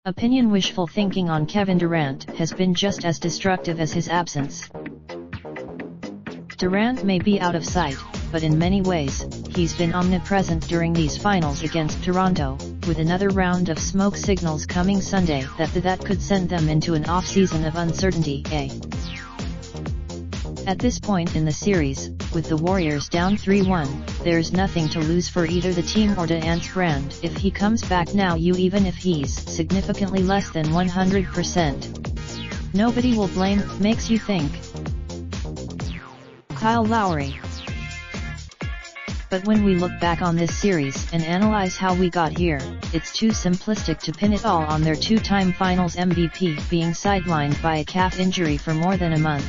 Opinion: wishful thinking on Kevin Durant has been just as destructive as his absence. Durant may be out of sight, but in many ways, he's been omnipresent during these finals against Toronto, with another round of smoke signals coming Sunday that could send them into an off-season of uncertainty. At this point in the series, with the Warriors down 3-1, there's nothing to lose for either the team or Durant's brand if he comes back now, even if he's significantly less than 100%. Nobody will blame, makes you think. Kyle Lowry. But when we look back on this series and analyze how we got here, it's too simplistic to pin it all on their two-time Finals MVP being sidelined by a calf injury for more than a month.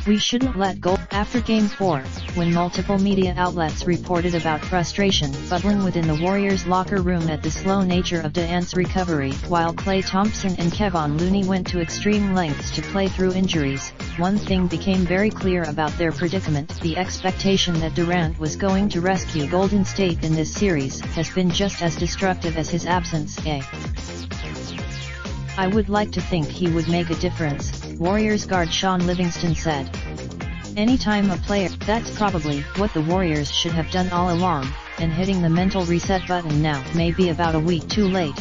We shouldn't let go. After Game 4, when multiple media outlets reported about frustration bubbling within the Warriors' locker room at the slow nature of Durant's recovery, while Klay Thompson and Kevon Looney went to extreme lengths to play through injuries, one thing became very clear about their predicament: the expectation that Durant was going to rescue Golden State in this series has been just as destructive as his absence. I would like to think he would make a difference, Warriors guard Sean Livingston said. Anytime a player, that's probably what the Warriors should have done all along, and hitting the mental reset button now may be about a week too late.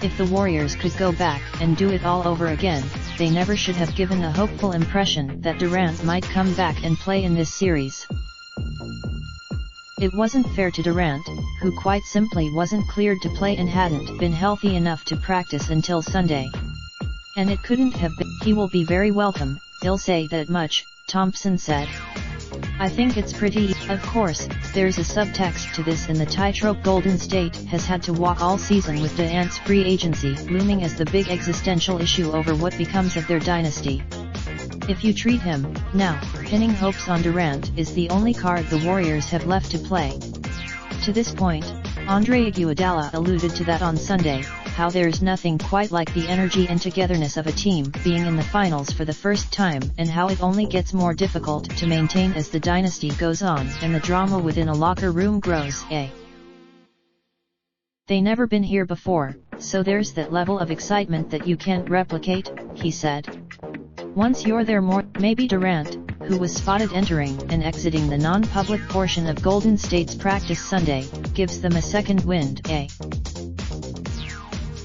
If the Warriors could go back and do it all over again, they never should have given a hopeful impression that Durant might come back and play in this series. It wasn't fair to Durant, who quite simply wasn't cleared to play and hadn't been healthy enough to practice until Sunday. And it couldn't have been. He will be very welcome, he'll say that much, Thompson said. I think it's pretty. Of course, there's a subtext to this in the tightrope Golden State has had to walk all season, with Durant's free agency looming as the big existential issue over what becomes of their dynasty. If you treat him, now, pinning hopes on Durant is the only card the Warriors have left to play. To this point, Andre Iguodala alluded to that on Sunday, how there's nothing quite like the energy and togetherness of a team being in the finals for the first time, and how it only gets more difficult to maintain as the dynasty goes on and the drama within a locker room grows. They never been here before, so there's that level of excitement that you can't replicate, he said. Once you're there, maybe Durant, who was spotted entering and exiting the non-public portion of Golden State's practice Sunday, gives them a second wind.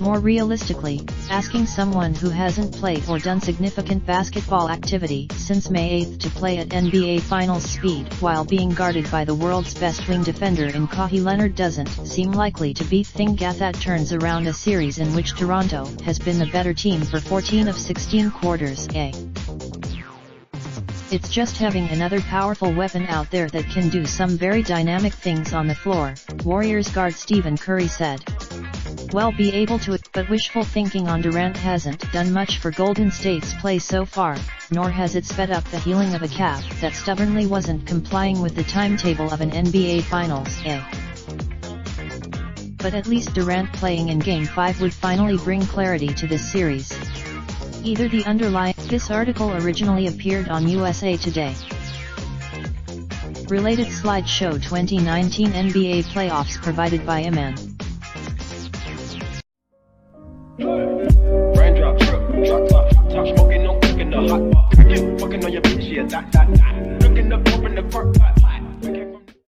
More realistically, asking someone who hasn't played or done significant basketball activity since May 8 to play at NBA Finals speed while being guarded by the world's best wing defender in Kawhi Leonard doesn't seem likely to be thing that turns around a series in which Toronto has been the better team for 14 of 16 quarters. It's just having another powerful weapon out there that can do some very dynamic things on the floor, Warriors guard Stephen Curry said. Well, be able to, but wishful thinking on Durant hasn't done much for Golden State's play so far, nor has it sped up the healing of a calf that stubbornly wasn't complying with the timetable of an NBA Finals. But at least Durant playing in Game 5 would finally bring clarity to this series. Either the underlying. This article originally appeared on USA Today. Related slideshow: 2019 NBA playoffs provided by Iman. Raindrop, drop top smoking, no cooking the hot bar. Fucking on your bitch, yeah, that. Looking up, open the park.